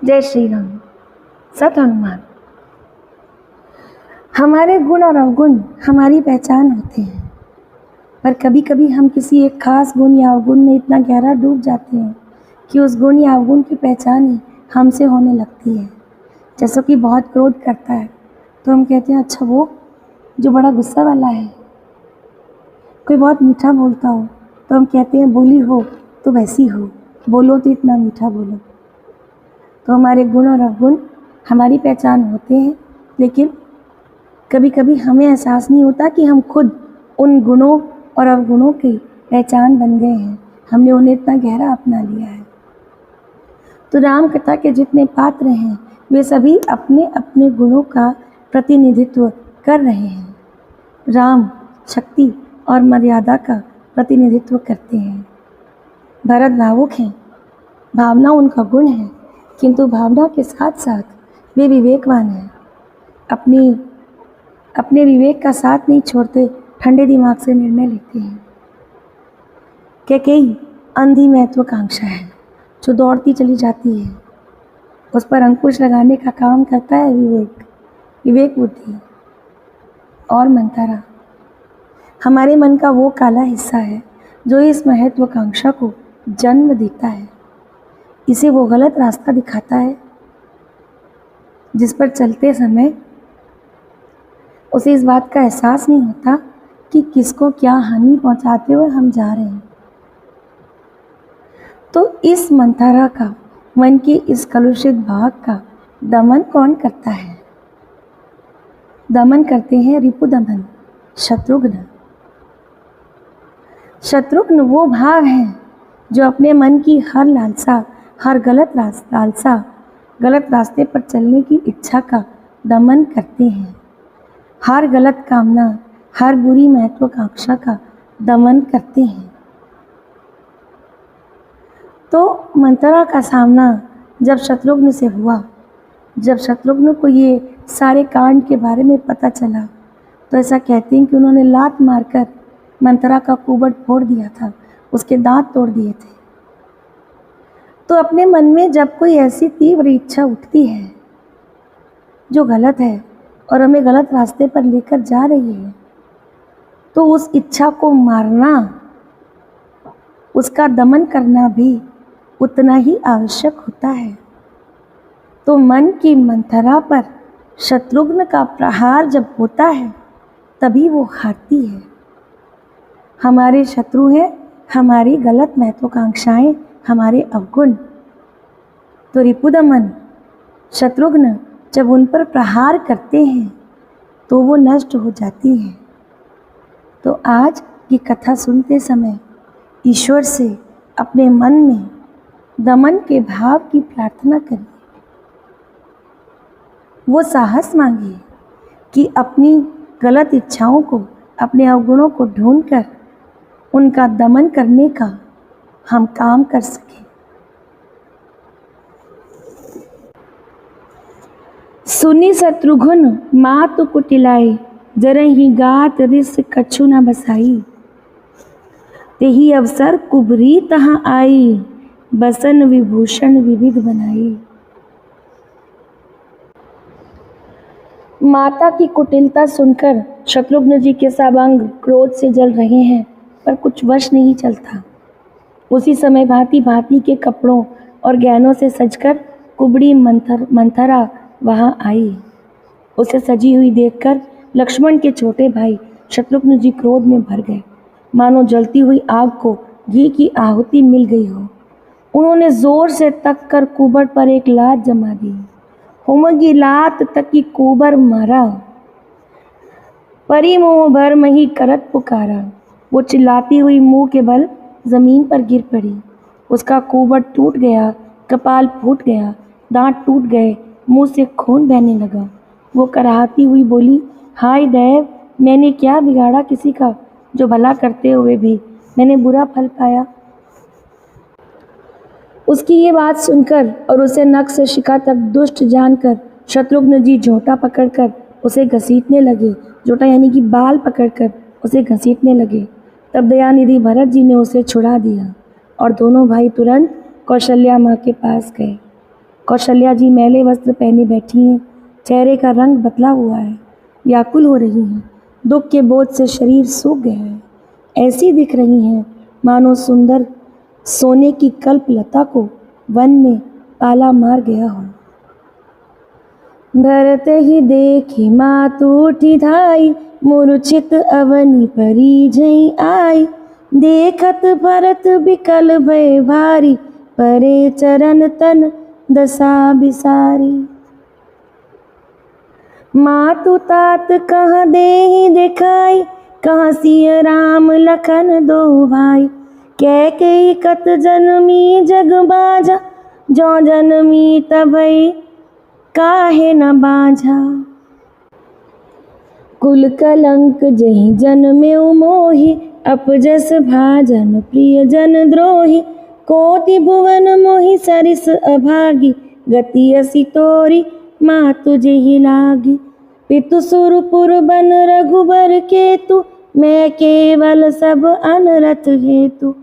जय श्री राम। सत हनुमान। हमारे गुण और अवगुण हमारी पहचान होते हैं, पर कभी कभी हम किसी एक खास गुण या अवगुण में इतना गहरा डूब जाते हैं कि उस गुण या अवगुण की पहचान ही हमसे होने लगती है। जैसे कि बहुत क्रोध करता है तो हम कहते हैं अच्छा वो जो बड़ा गुस्सा वाला है। कोई बहुत मीठा बोलता हो तो हम कहते हैं बोली हो तो वैसी हो, बोलो तो इतना मीठा बोलो। तो हमारे गुण और अवगुण हमारी पहचान होते हैं, लेकिन कभी कभी हमें एहसास नहीं होता कि हम खुद उन गुणों और अवगुणों की पहचान बन गए हैं। हमने उन्हें इतना गहरा अपना लिया है। तो राम कथा के जितने पात्र हैं वे सभी अपने अपने गुणों का प्रतिनिधित्व कर रहे हैं। राम शक्ति और मर्यादा का प्रतिनिधित्व करते हैं। भरत भावुक हैं, भावना उनका गुण है, किंतु भावना के साथ साथ वे विवेकवान हैं। अपने विवेक का साथ नहीं छोड़ते, ठंडे दिमाग से निर्णय लेते हैं। कैकेयी अंधी महत्वाकांक्षा है जो दौड़ती चली जाती है, उस पर अंकुश लगाने का काम करता है विवेक बुद्धि। और मंथरा हमारे मन का वो काला हिस्सा है जो इस महत्वाकांक्षा को जन्म देता है। इसे वो गलत रास्ता दिखाता है जिस पर चलते समय उसे इस बात का एहसास नहीं होता कि किसको क्या हानि पहुंचाते हुए हम जा रहे हैं। तो इस मंथरा का, मन के इस कलुषित भाग का दमन कौन करता है? दमन करते हैं रिपुदमन, शत्रुघ्न। शत्रुघ्न वो भाव है जो अपने मन की हर लालसा, हर गलत रास्ते पर चलने की इच्छा का दमन करते हैं। हर गलत कामना, हर बुरी महत्वाकांक्षा का दमन करते हैं। तो मंथरा का सामना जब शत्रुघ्न से हुआ, जब शत्रुघ्न को ये सारे कांड के बारे में पता चला, तो ऐसा कहते हैं कि उन्होंने लात मारकर मंथरा का कुबड़ फोड़ दिया था, उसके दांत तोड़ दिए थे। तो अपने मन में जब कोई ऐसी तीव्र इच्छा उठती है जो गलत है और हमें गलत रास्ते पर लेकर जा रही है, तो उस इच्छा को मारना, उसका दमन करना भी उतना ही आवश्यक होता है। तो मन की मंथरा पर शत्रुघ्न का प्रहार जब होता है तभी वो हारती है। हमारे शत्रु हैं हमारी गलत महत्वाकांक्षाएं, हमारे अवगुण। तो रिपुदमन, शत्रुघ्न जब उन पर प्रहार करते हैं तो वो नष्ट हो जाती हैं। तो आज की कथा सुनते समय ईश्वर से अपने मन में दमन के भाव की प्रार्थना करिए। वो साहस मांगिए कि अपनी गलत इच्छाओं को, अपने अवगुणों को ढूंढकर उनका दमन करने का हम काम कर सकें। सुनी शत्रुघ्न मातु कुटिलाई, जरहि गात रिस कछु न बसाई। तेहि अवसर कुबरी तहाँ आई, बसन विभूषण विविध बनाई। माता की कुटिलता सुनकर शत्रुघ्न जी के सब अंग क्रोध से जल रहे हैं, पर कुछ वश नहीं चलता। उसी समय भांति भांति के कपड़ों और गहनों से सजकर कुबड़ी मंथरा वहाँ आई। उसे सजी हुई देखकर लक्ष्मण के छोटे भाई शत्रुघ्न जी क्रोध में भर गए, मानो जलती हुई आग को घी की आहुति मिल गई हो। उन्होंने जोर से तक कर कुबड़ पर एक लात जमा दी। होमगी लात तकी कुबर मारा, परी मोह भर मही करत पुकारा। वो चिल्लाती हुई मुंह के बल जमीन पर गिर पड़ी। उसका कुबड़ टूट गया, कपाल फूट गया, दांत टूट गए, मुंह से खून बहने लगा। वो कराहती हुई बोली, हाय दैव, मैंने क्या बिगाड़ा किसी का जो भला करते हुए भी मैंने बुरा फल पाया। उसकी ये बात सुनकर और उसे नख से शिका तक दुष्ट जानकर शत्रुघ्न जी झोंटा पकड़कर उसे घसीटने लगे। झोंटा यानी कि बाल पकड़कर उसे घसीटने लगे। तब दयानिधि भरत जी ने उसे छुड़ा दिया और दोनों भाई तुरंत कौशल्या माँ के पास गए। कौशल्या जी मैले वस्त्र पहने बैठी हैं, चेहरे का रंग बदला हुआ है, व्याकुल हो रही हैं, दुख के बोझ से शरीर सूख गया है। ऐसी दिख रही हैं मानो सुंदर सोने की कल्प लता को वन में पाला मार गया हो। भरत ही देखी मातु उठी धाई, मूर्छित अवनी परी जई आई। देखत भरत बिकल भय भारी, परे चरण तन दशा बिसारी। मातु तात कहाँ देहि दिखाई, कहाँ सिय राम लखन दो भाई। कैकेयी कत जनमी जग बाजा, जो जनमी तभई काहे न बाझा। कुल कलंक जहि जन्मेउ मोहि, अपजस भाजन प्रिय जन द्रोही। कोटि भुवन मोहि सरिस अभागी, गति असी तोरी मातु जेहि लागी। पितु सुरपुर बन रघुबर केतु, मैं केवल सब अनरथ हेतु।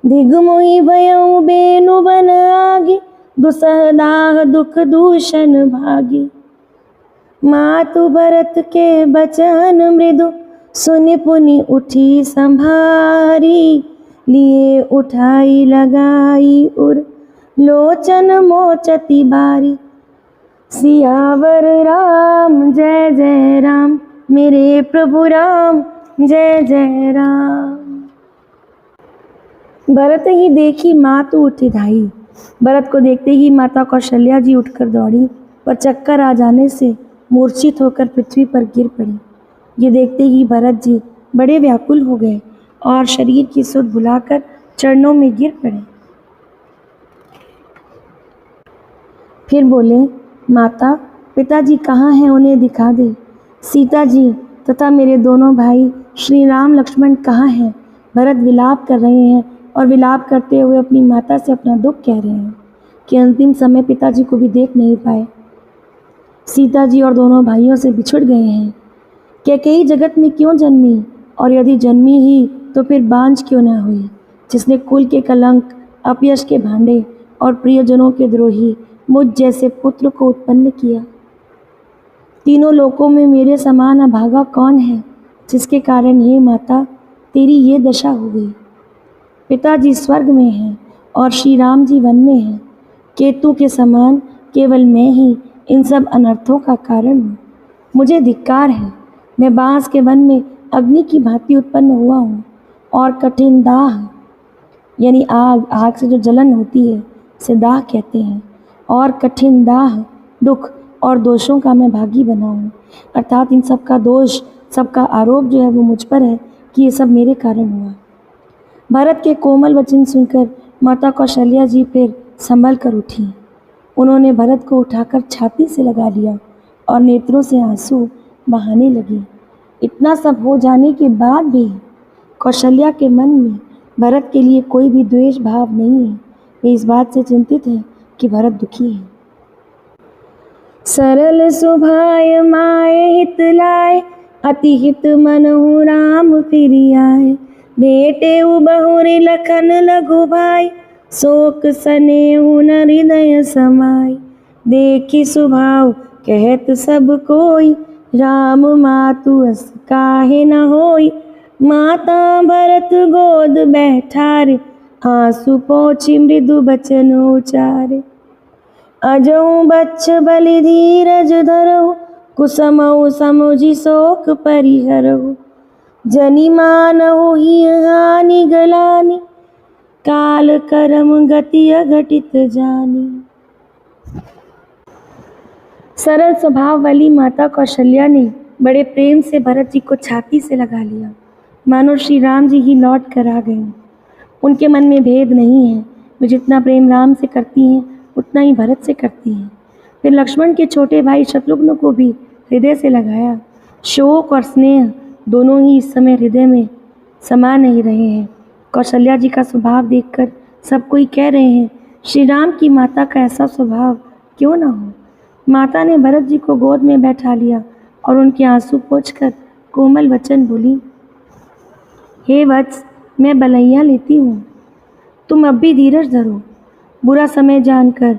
दिग मोहि भयउ बेनु बन आगी, दुसह दाह दुख दूषण भागी। मातु भरत के बचन मृदु, सुनि पुनि उठी संभारी। लिए उठाई लगाई उर, लोचन मोचती बारी। सियावर राम जय जय राम, मेरे प्रभु राम जय जय राम। भरत ही देखी मातु उठी धाई। भरत को देखते ही माता कौशल्या जी उठकर दौड़ी और चक्कर आ जाने से मूर्छित होकर पृथ्वी पर गिर पड़ी। ये देखते ही भरत जी बड़े व्याकुल हो गए और शरीर की सुध भुलाकर चरणों में गिर पड़े। फिर बोले, माता पिताजी कहाँ हैं, उन्हें दिखा दे। सीता जी तथा मेरे दोनों भाई श्री राम लक्ष्मण कहाँ हैं। भरत विलाप कर रहे हैं और विलाप करते हुए अपनी माता से अपना दुख कह रहे हैं कि अंतिम समय पिताजी को भी देख नहीं पाए। सीता जी और दोनों भाइयों से बिछुड़ गए हैं। कैकेयी जगत में क्यों जन्मी, और यदि जन्मी ही तो फिर बांझ क्यों न हुई, जिसने कुल के कलंक, अपयश के भांडे और प्रियजनों के द्रोही मुझ जैसे पुत्र को उत्पन्न किया। तीनों लोकों में मेरे समान अभागा कौन है, जिसके कारण हे माता तेरी ये दशा हो गई। पिताजी स्वर्ग में हैं और श्री राम जी वन में हैं। केतु के समान केवल मैं ही इन सब अनर्थों का कारण हूँ। मुझे धिक्कार है, मैं बांस के वन में अग्नि की भांति उत्पन्न हुआ हूँ और कठिन दाह यानी आग से जो जलन होती है उसे दाह कहते हैं, और कठिन दाह, दुख और दोषों का मैं भागी बना हूँ। अर्थात इन सब का दोष, सबका आरोप जो है वो मुझ पर है कि ये सब मेरे कारण हुआ। भरत के कोमल वचन सुनकर माता कौशल्या जी फिर संभल कर उठी। उन्होंने भरत को उठाकर छाती से लगा लिया और नेत्रों से आंसू बहाने लगी। इतना सब हो जाने के बाद भी कौशल्या के मन में भरत के लिए कोई भी द्वेष भाव नहीं है। वे इस बात से चिंतित हैं कि भरत दुखी है। सरल सुभाय माय हित लाए, अति हित मनहु राम फिरि आए। भेटे बहुरी लखन लघु भाई, शोक सनेहु न हृदय समाई। देखी सुभाव कहत सब कोई, राम मातु अस काहे न होई। माता भरत गोद बैठारे, आंसू पोछी मृदु बचन उचारे। अजऊ बच्छ बलि धीरज धरहु, कुसमऊ समुझि शोक परिहरहु। जनि मानहु ही हानि गलानी, काल करम गति अघटित जानी। सरल स्वभाव वाली माता कौशल्या ने बड़े प्रेम से भरत जी को छाती से लगा लिया, मानो श्री राम जी ही लौट कर आ गए। उनके मन में भेद नहीं है, वे जितना प्रेम राम से करती हैं उतना ही भरत से करती हैं। फिर लक्ष्मण के छोटे भाई शत्रुघ्न को भी हृदय से लगाया। शोक और स्नेह दोनों ही इस समय हृदय में समा नहीं रहे हैं। कौशल्या जी का स्वभाव देखकर सब कोई कह रहे हैं, श्री राम की माता का ऐसा स्वभाव क्यों ना हो। माता ने भरत जी को गोद में बैठा लिया और उनके आंसू पोंछकर कोमल वचन बोली, हे वत्स, मैं बलैया लेती हूँ, तुम अब भी धीरज धरो। बुरा समय जानकर